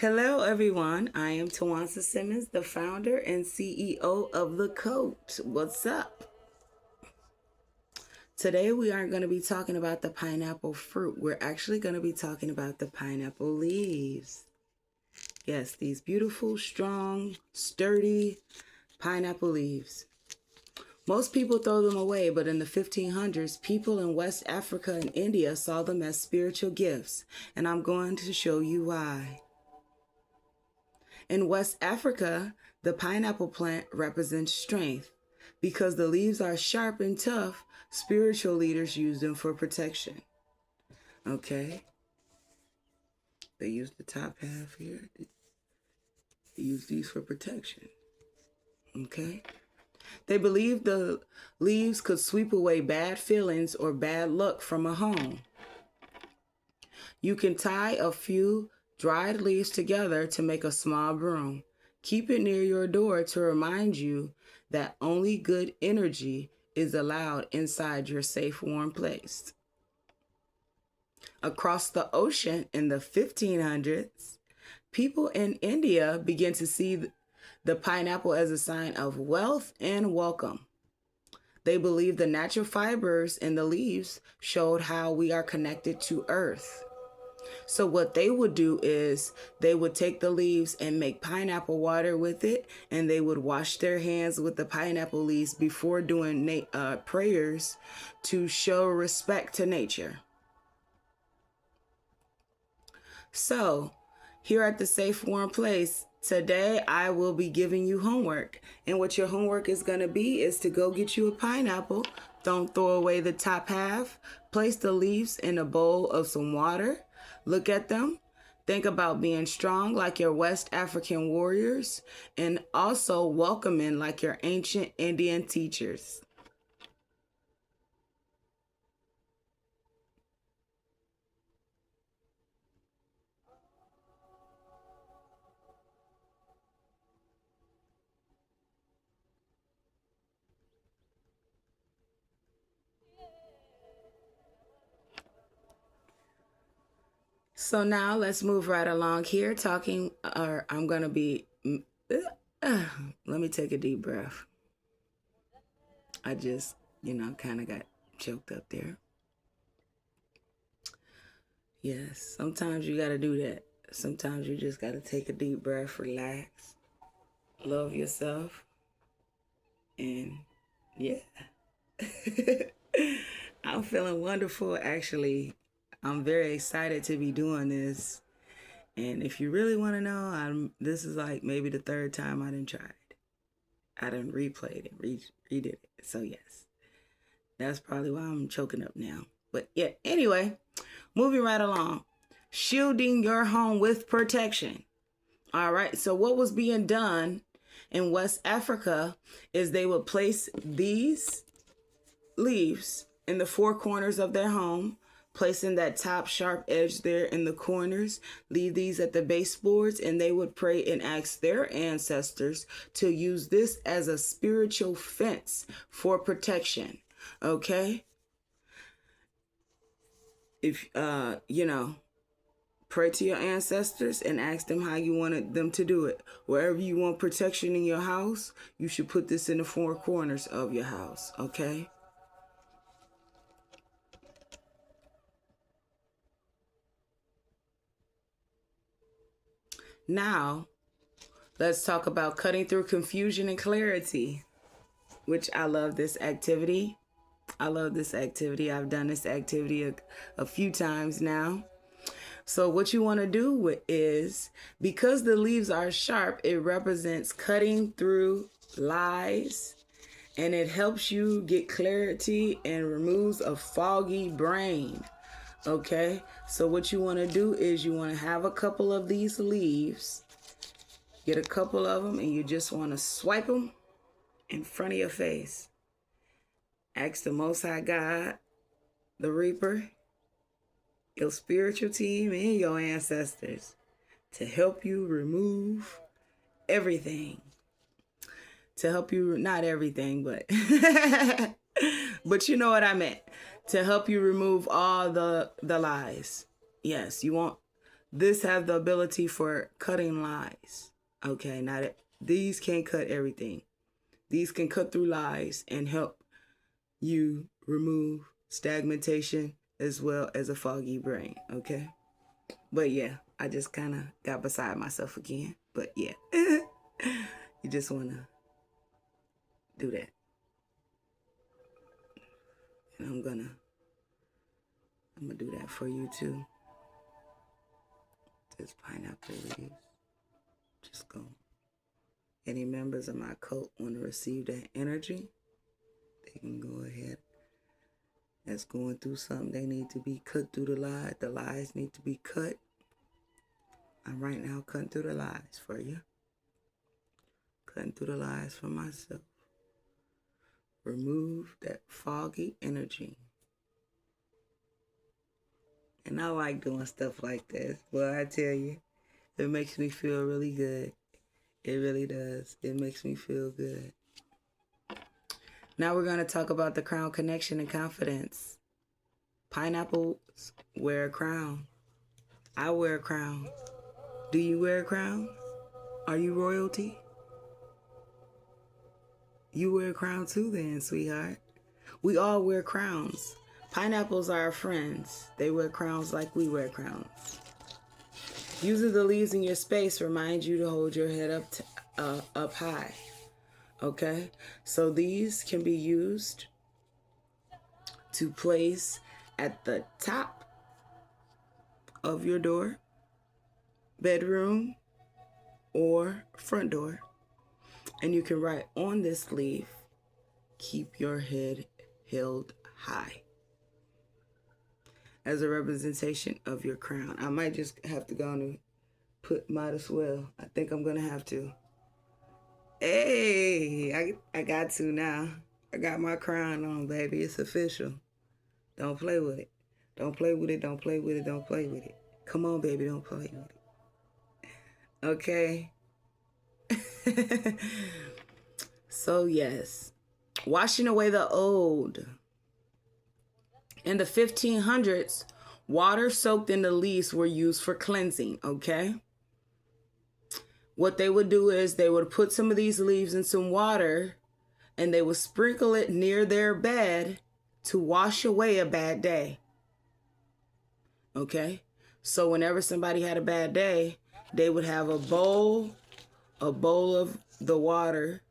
Hello, everyone. I am Tawansa Simmons, the founder and CEO of The Coat. What's up? Today, we aren't going to be talking about the pineapple fruit. We're actually going to be talking about the pineapple leaves. Yes, these beautiful, strong, sturdy pineapple leaves. Most people throw them away, but in the 1500s, people in West Africa and India saw them as spiritual gifts, and I'm going to show you why. In West Africa, the pineapple plant represents strength. Because the leaves are sharp and tough, spiritual leaders use them for protection. Okay? They use the top half here. They use these for protection. Okay? They believe the leaves could sweep away bad feelings or bad luck from a home. You can tie a few dried leaves together to make a small broom. Keep it near your door to remind you that only good energy is allowed inside your safe, warm place. Across the ocean in the 1500s, people in India began to see the pineapple as a sign of wealth and welcome. They believed the natural fibers in the leaves showed how we are connected to Earth. So what they would do is they would take the leaves and make pineapple water with it, and they would wash their hands with the pineapple leaves before doing prayers to show respect to nature. So here at the Safe Warm Place, today I will be giving you homework. And what your homework is going to be is to go get you a pineapple. Don't throw away the top half. Place the leaves in a bowl of some water. Look at them. Think about being strong like your West African warriors and also welcoming like your ancient Indian teachers. So now let's move right along here I'm going to be, let me take a deep breath. I just, kind of got choked up there. Yes, sometimes you got to do that. Sometimes you just got to take a deep breath, relax, love yourself, and yeah. I'm feeling wonderful, actually. I'm very excited to be doing this. And if you really want to know, this is like maybe the third time I done tried. I done replayed it, redid it. So yes, that's probably why I'm choking up now. But yeah, anyway, moving right along. Shielding your home with protection. All right, so what was being done in West Africa is they would place these leaves in the four corners of their home, placing that top sharp edge there in the corners, leave these at the baseboards, and they would pray and ask their ancestors to use this as a spiritual fence for protection. Okay? If, pray to your ancestors and ask them how you wanted them to do it. Wherever you want protection in your house, you should put this in the four corners of your house. Okay? Now, let's talk about cutting through confusion and clarity, which I love this activity. I've done this activity a few times now. So what you want to do is, because the leaves are sharp, it represents cutting through lies, and it helps you get clarity and removes a foggy brain. Okay, so what you want to do is you want to have a couple of these leaves, get a couple of them, and you just want to swipe them in front of your face. Ask the Most High God, the Reaper, your spiritual team, and your ancestors to help you remove everything. To help you, not everything, but but you know what I meant. To help you remove all the lies. Yes, you want This have the ability for cutting lies. Okay, now these can't cut everything. These can cut through lies and help you remove stagnation as well as a foggy brain. Okay, but yeah, I just kind of got beside myself again. But yeah, you just want to do that. And I'm gonna do that for you too. This pineapple leaves. Just go. Any members of my cult want to receive that energy, they can go ahead. That's going through something. They need to be cut through the lies. The lies need to be cut. I'm right now cutting through the lies for you. Cutting through the lies for myself. Remove that foggy energy. And I like doing stuff like this. Well, I tell you, it makes me feel really good. It really does. It makes me feel good. Now we're going to talk about the crown connection and confidence. Pineapples wear a crown. I wear a crown. Do you wear a crown? Are you royalty? You wear a crown too then, sweetheart. We all wear crowns. Pineapples are our friends. They wear crowns like we wear crowns. Using the leaves in your space reminds you to hold your head up high. Okay? So these can be used to place at the top of your door, bedroom, or front door. And you can write on this leaf, keep your head held high, as a representation of your crown. I might just have to go and might as well. I think I'm going to have to. Hey, I got to now. I got my crown on, baby. It's official. Don't play with it. Don't play with it. Don't play with it. Don't play with it. Come on, baby. Don't play with it. Okay. So, yes. Washing away the old. In the 1500s, water soaked in the leaves were used for cleansing, okay? What they would do is they would put some of these leaves in some water and they would sprinkle it near their bed to wash away a bad day. Okay? So whenever somebody had a bad day, they would have a bowl of the water,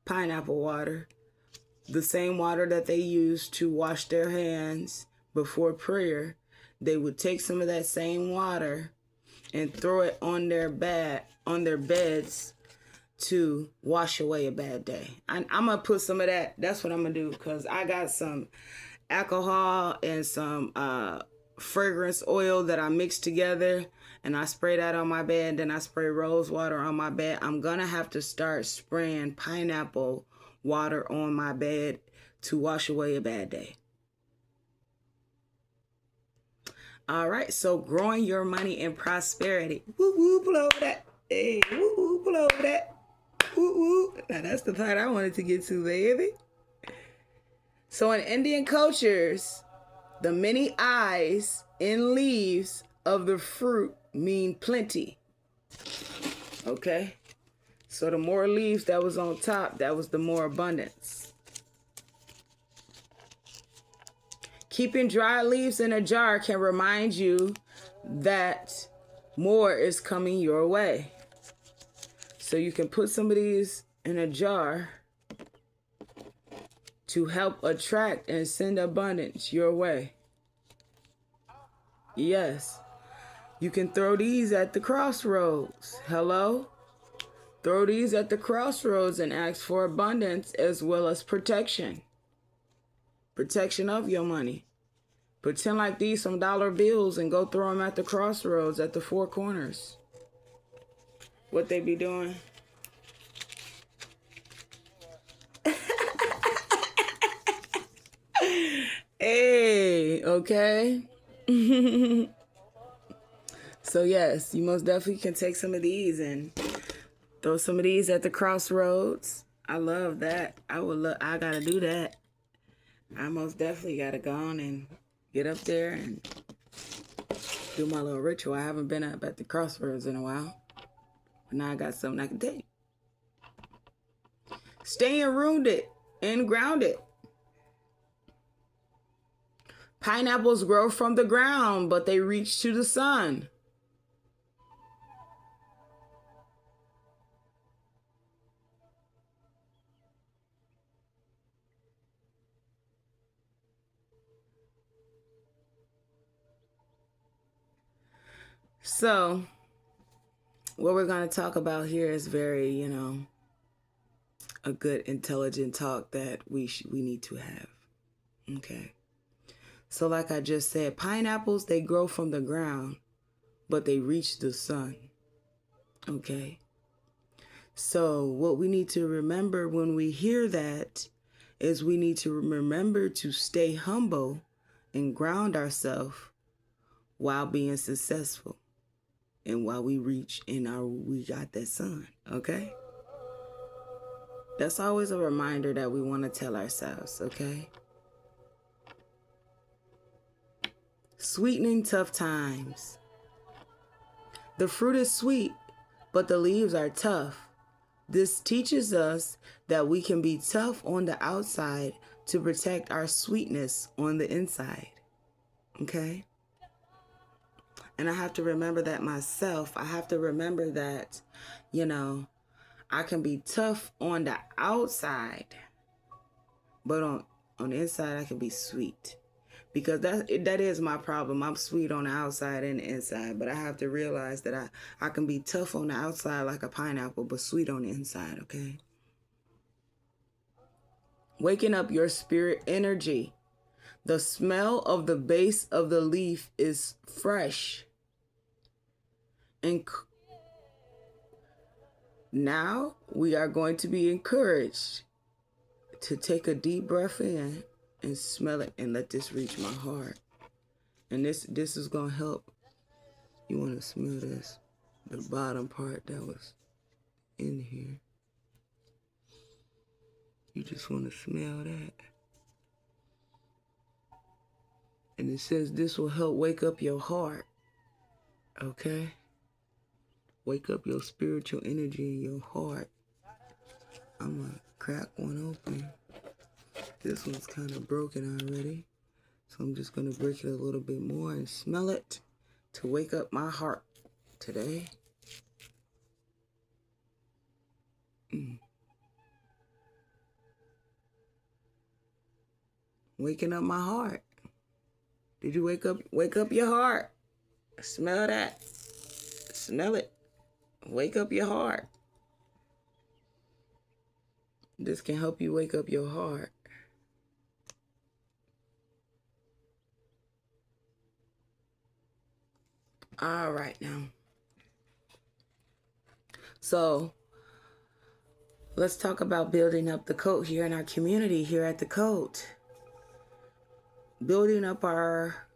pineapple water, the same water that they used to wash their hands before prayer. They would take some of that same water and throw it on their beds to wash away a bad day. I'm going to put some of that. That's what I'm going to do, because I got some alcohol and some fragrance oil that I mixed together, and I spray that on my bed. Then I spray rose water on my bed. I'm going to have to start spraying pineapple water on my bed to wash away a bad day. All right, so growing your money and prosperity. Woo woo, pull over that. Hey, woo woo, pull over that. Woo woo. Now that's the part I wanted to get to, baby. So in Indian cultures, the many eyes in leaves of the fruit mean plenty. Okay? So the more leaves that was on top, that was the more abundance. Keeping dry leaves in a jar can remind you that more is coming your way. So you can put some of these in a jar to help attract and send abundance your way. Yes. You can throw these at the crossroads. Hello? Throw these at the crossroads and ask for abundance as well as protection. Protection of your money. Pretend like these some dollar bills and go throw them at the crossroads at the four corners. What they be doing? Hey, okay. So yes, you most definitely can take some of these and throw some of these at the crossroads. I love that. I gotta do that. I most definitely gotta go on and get up there and do my little ritual. I haven't been up at the crossroads in a while. But now I got something I can take. Staying rooted and grounded. Pineapples grow from the ground, but they reach to the sun. So, what we're going to talk about here is very, a good intelligent talk that we need to have. Okay. So like I just said, pineapples, they grow from the ground, but they reach the sun. Okay. So what we need to remember when we hear that is we need to remember to stay humble and ground ourselves while being successful and while we reach we got that sun. Okay. That's always a reminder that we want to tell ourselves. Okay. Sweetening tough times. The fruit is sweet, but the leaves are tough. This teaches us that we can be tough on the outside to protect our sweetness on the inside. Okay? And I have to remember that myself. I have to remember that, I can be tough on the outside, but on the inside I can be sweet. Because that is my problem. I'm sweet on the outside and the inside. But I have to realize that I can be tough on the outside like a pineapple, but sweet on the inside, okay? Waking up your spirit energy. The smell of the base of the leaf is fresh. And now we are going to be encouraged to take a deep breath in and smell it and let this reach my heart. And this is going to help. You want to smell this, the bottom part that was in here. You just want to smell that. And it says this will help wake up your heart. Okay? Wake up your spiritual energy in your heart. I'm going to crack one open. This one's kind of broken already. So I'm just going to break it a little bit more and smell it to wake up my heart today. Waking up my heart. Did you wake up your heart? Smell that. Smell it. Wake up your heart. This can help you wake up your heart. All right now. So let's talk about building up the coat here in our community here at the coat. Building up our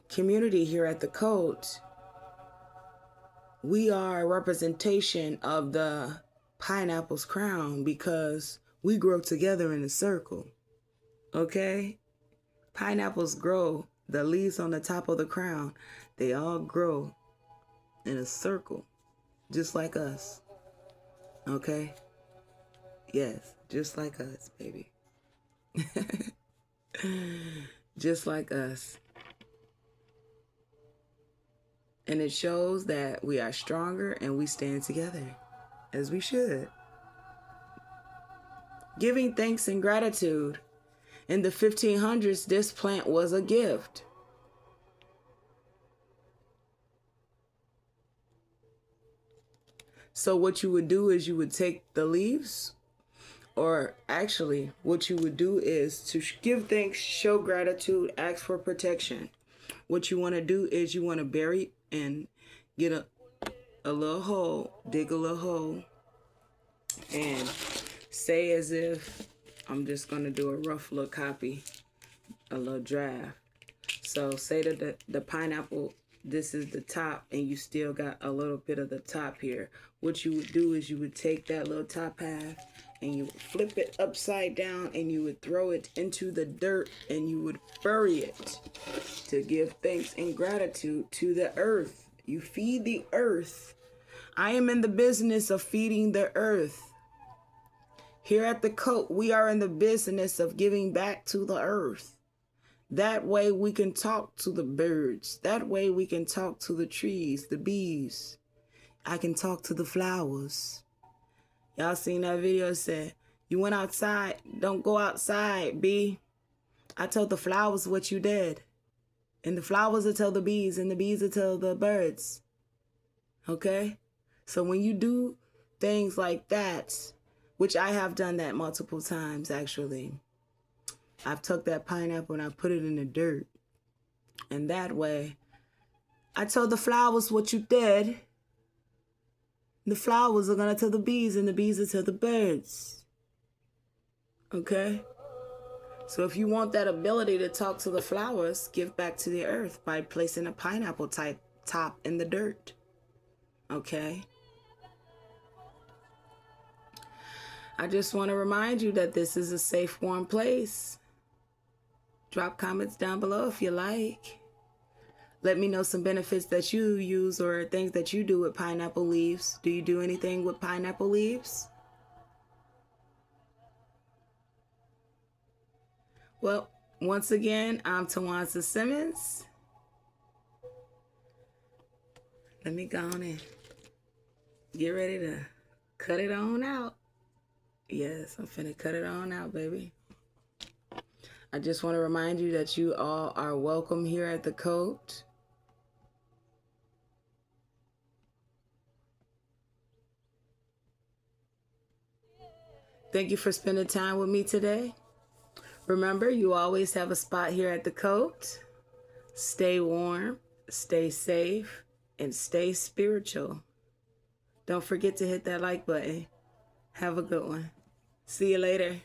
community here at the coat. We are a representation of the pineapple's crown because we grow together in a circle. Okay? Pineapples grow, the leaves on the top of the crown, they all grow in a circle, just like us. Okay? Yes, just like us, baby. Just like us. And it shows that we are stronger and we stand together, as we should. Giving thanks and gratitude. In the 1500s, this plant was a gift. So what you would do is you would take the leaves, or actually what you would do is to give thanks, show gratitude, ask for protection. What you want to do is you want to bury and get a little hole, dig a little hole, and say as if I'm just going to do a rough little copy, a little draft. So say that the pineapple, this is the top, and you still got a little bit of the top here. What you would do is you would take that little top half and you would flip it upside down and you would throw it into the dirt and you would bury it to give thanks and gratitude to the earth. You feed the earth. I am in the business of feeding the earth. Here at the Coat, we are in the business of giving back to the earth. That way we can talk to the birds. That way we can talk to the trees, the bees. I can talk to the flowers. Y'all seen that video? It said, you went outside. Don't go outside, bee. I told the flowers what you did. And the flowers will tell the bees, and the bees will tell the birds. Okay? So when you do things like that, which I have done that multiple times actually, I've took that pineapple and I put it in the dirt. And that way, I told the flowers what you did. The flowers are going to tell the bees, and the bees will tell the birds. Okay? So if you want that ability to talk to the flowers, give back to the earth by placing a pineapple type top in the dirt. Okay? I just want to remind you that this is a safe, warm place. Drop comments down below if you like. Let me know some benefits that you use or things that you do with pineapple leaves. Do you do anything with pineapple leaves? Well, once again, I'm Tawansa Simmons. Let me go on in. Get ready to cut it on out. Yes, I'm finna cut it on out, baby. I just want to remind you that you all are welcome here at the Coat. Thank you for spending time with me today. Remember, you always have a spot here at the Coat. Stay warm, stay safe, and stay spiritual. Don't forget to hit that like button. Have a good one. See you later.